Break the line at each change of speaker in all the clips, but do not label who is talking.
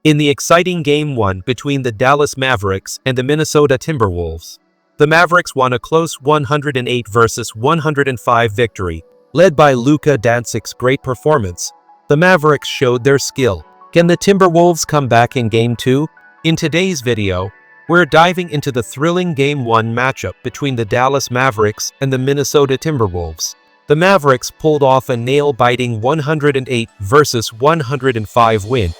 in the exciting Game 1 between the Dallas Mavericks and the Minnesota Timberwolves. The Mavericks won a close 108 versus 105 victory, led by Luka Doncic's great performance. The Mavericks showed their skill. Can the Timberwolves come back in Game 2? In today's video, we're diving into the thrilling Game 1 matchup between the Dallas Mavericks and the Minnesota Timberwolves. The Mavericks pulled off a nail-biting 108 versus 105 win,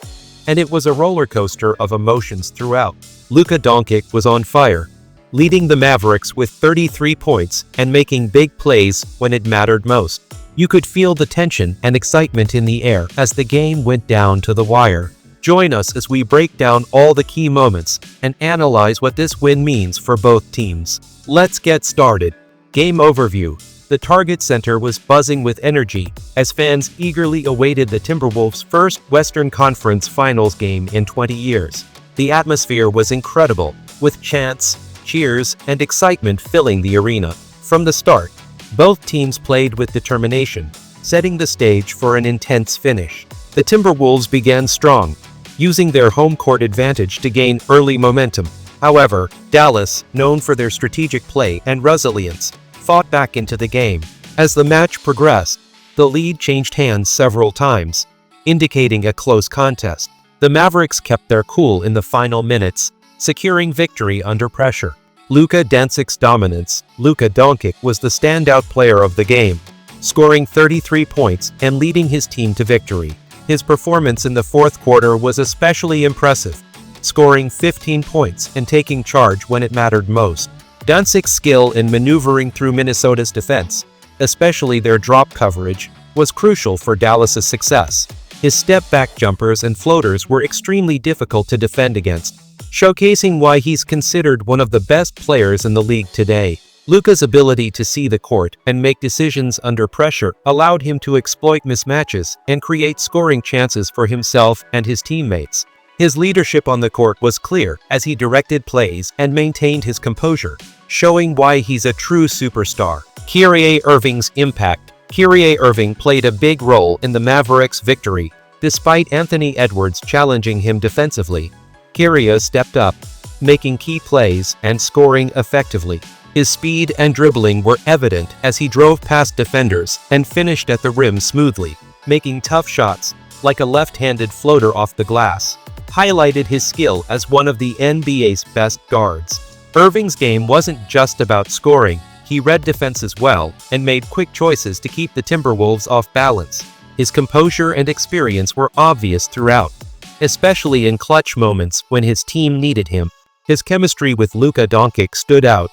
and it was a roller coaster of emotions throughout. Luka Doncic was on fire, leading the Mavericks with 33 points and making big plays when it mattered most. You could feel the tension and excitement in the air as the game went down to the wire. Join us as we break down all the key moments and analyze what this win means for both teams. Let's get started. Game overview. The Target Center was buzzing with energy as fans eagerly awaited the Timberwolves' first Western Conference Finals game in 20 years. The atmosphere was incredible, with chants, cheers, and excitement filling the arena. From the start, both teams played with determination, setting the stage for an intense finish. The Timberwolves began strong, using their home court advantage to gain early momentum. However, Dallas, known for their strategic play and resilience, fought back into the game. As the match progressed, the lead changed hands several times, indicating a close contest. The Mavericks kept their cool in the final minutes, securing victory under pressure. Luka Doncic's dominance. Luka Doncic was the standout player of the game, scoring 33 points and leading his team to victory. His performance in the fourth quarter was especially impressive, scoring 15 points and taking charge when it mattered most. Doncic's skill in maneuvering through Minnesota's defense, especially their drop coverage, was crucial for Dallas's success. His step-back jumpers and floaters were extremely difficult to defend against, showcasing why he's considered one of the best players in the league today. Luka's ability to see the court and make decisions under pressure allowed him to exploit mismatches and create scoring chances for himself and his teammates. His leadership on the court was clear as he directed plays and maintained his composure, showing why he's a true superstar. Kyrie Irving's impact. Kyrie Irving played a big role in the Mavericks' victory. Despite Anthony Edwards challenging him defensively, Kyrie stepped up, making key plays and scoring effectively. His speed and dribbling were evident as he drove past defenders and finished at the rim smoothly, making tough shots, like a left-handed floater off the glass, highlighted his skill as one of the NBA's best guards. Irving's game wasn't just about scoring. He read defenses well and made quick choices to keep the Timberwolves off balance. His composure and experience were obvious throughout, especially in clutch moments when his team needed him. His chemistry with Luka Doncic stood out,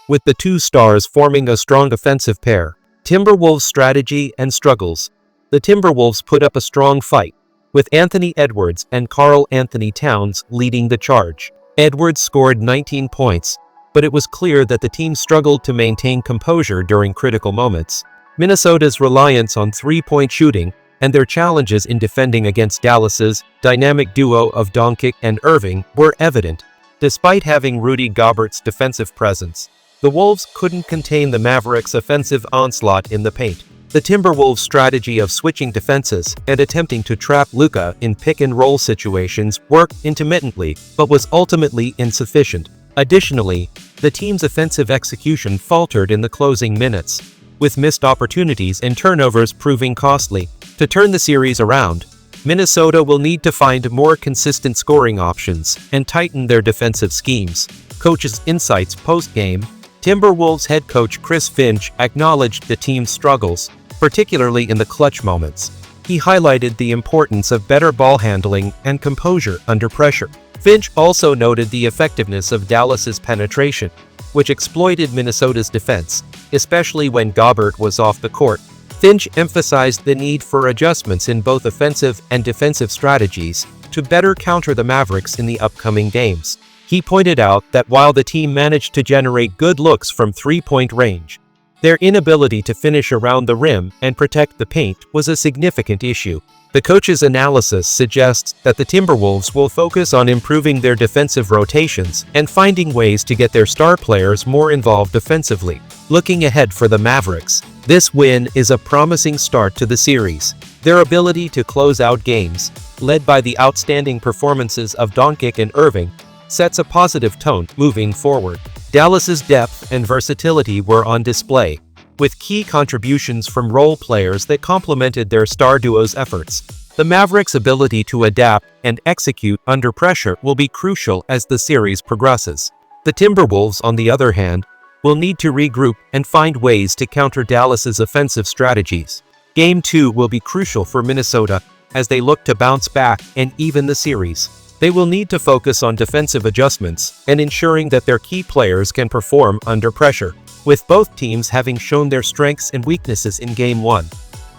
with the two stars forming a strong offensive pair. Timberwolves' strategy and struggles. The Timberwolves put up a strong fight, with Anthony Edwards and Karl Anthony Towns leading the charge. Edwards scored 19 points, but it was clear that the team struggled to maintain composure during critical moments. Minnesota's reliance on three-point shooting and their challenges in defending against Dallas's dynamic duo of Doncic and Irving were evident. Despite having Rudy Gobert's defensive presence, the Wolves couldn't contain the Mavericks' offensive onslaught in the paint. The Timberwolves' strategy of switching defenses and attempting to trap Luka in pick-and-roll situations worked intermittently, but was ultimately insufficient. Additionally, the team's offensive execution faltered in the closing minutes, with missed opportunities and turnovers proving costly. To turn the series around, Minnesota will need to find more consistent scoring options and tighten their defensive schemes. Coach's insights post-game. Timberwolves head coach Chris Finch acknowledged the team's struggles, particularly in the clutch moments. He highlighted the importance of better ball handling and composure under pressure. Finch also noted the effectiveness of Dallas's penetration, which exploited Minnesota's defense, especially when Gobert was off the court. Finch emphasized the need for adjustments in both offensive and defensive strategies to better counter the Mavericks in the upcoming games. He pointed out that while the team managed to generate good looks from three-point range, their inability to finish around the rim and protect the paint was a significant issue. The coach's analysis suggests that the Timberwolves will focus on improving their defensive rotations and finding ways to get their star players more involved defensively. Looking ahead for the Mavericks, this win is a promising start to the series. Their ability to close out games, led by the outstanding performances of Doncic and Irving, sets a positive tone moving forward. Dallas's depth and versatility were on display, with key contributions from role players that complemented their star duo's efforts. The Mavericks' ability to adapt and execute under pressure will be crucial as the series progresses. The Timberwolves, on the other hand, will need to regroup and find ways to counter Dallas's offensive strategies. Game 2 will be crucial for Minnesota as they look to bounce back and even the series. They will need to focus on defensive adjustments and ensuring that their key players can perform under pressure, with both teams having shown their strengths and weaknesses in Game 1.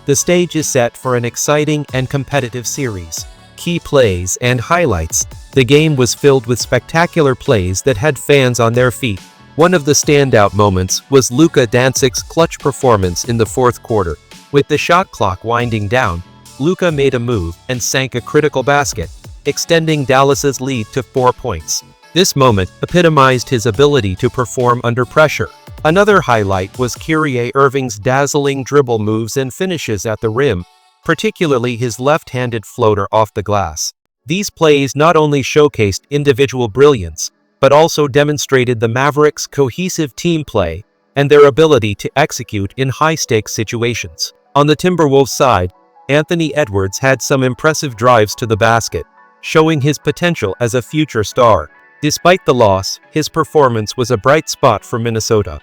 The stage is set for an exciting and competitive series. Key plays and highlights. The game was filled with spectacular plays that had fans on their feet. One of the standout moments was Luka Doncic's clutch performance in the fourth quarter. With the shot clock winding down, Luka made a move and sank a critical basket, extending Dallas's lead to 4 points. This moment epitomized his ability to perform under pressure. Another highlight was Kyrie Irving's dazzling dribble moves and finishes at the rim, particularly his left-handed floater off the glass. These plays not only showcased individual brilliance, but also demonstrated the Mavericks' cohesive team play and their ability to execute in high-stakes situations. On the Timberwolves side, Anthony Edwards had some impressive drives to the basket, showing his potential as a future star. Despite the loss, his performance was a bright spot for Minnesota.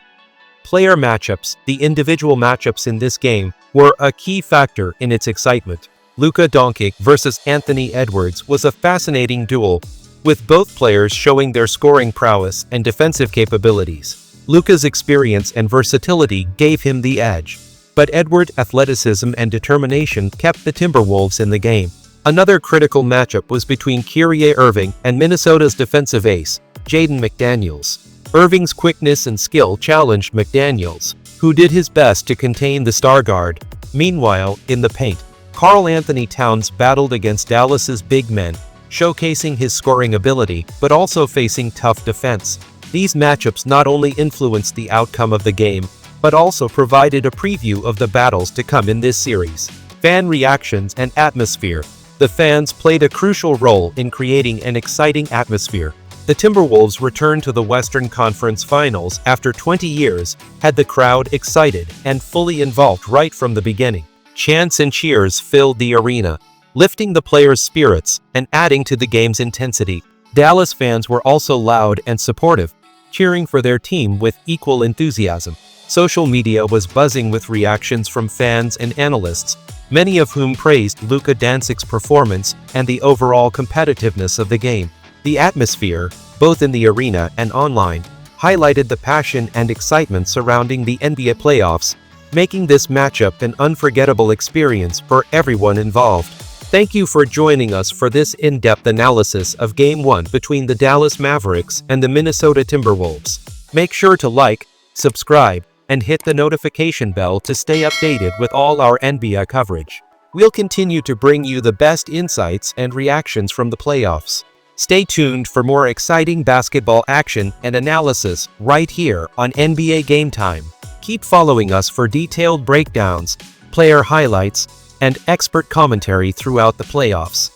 Player matchups. The individual matchups in this game were a key factor in its excitement. Luka Doncic versus Anthony Edwards was a fascinating duel, with both players showing their scoring prowess and defensive capabilities. Luka's experience and versatility gave him the edge, but Edwards' athleticism and determination kept the Timberwolves in the game. Another critical matchup was between Kyrie Irving and Minnesota's defensive ace, Jaden McDaniels. Irving's quickness and skill challenged McDaniels, who did his best to contain the star guard. Meanwhile, in the paint, Karl Anthony Towns battled against Dallas's big men, showcasing his scoring ability but also facing tough defense. These matchups not only influenced the outcome of the game, but also provided a preview of the battles to come in this series. Fan reactions and atmosphere. The fans played a crucial role in creating an exciting atmosphere. The Timberwolves' return to the Western Conference Finals after 20 years had the crowd excited and fully involved right from the beginning. Chants and cheers filled the arena, lifting the players' spirits and adding to the game's intensity. Dallas fans were also loud and supportive, cheering for their team with equal enthusiasm. Social media was buzzing with reactions from fans and analysts, many of whom praised Luka Doncic's performance and the overall competitiveness of the game. The atmosphere, both in the arena and online, highlighted the passion and excitement surrounding the NBA playoffs, making this matchup an unforgettable experience for everyone involved. Thank you for joining us for this in-depth analysis of Game 1 between the Dallas Mavericks and the Minnesota Timberwolves. Make sure to like, subscribe, and hit the notification bell to stay updated with all our NBA coverage. We'll continue to bring you the best insights and reactions from the playoffs. Stay tuned for more exciting basketball action and analysis right here on NBA Game Time. Keep following us for detailed breakdowns, player highlights, and expert commentary throughout the playoffs.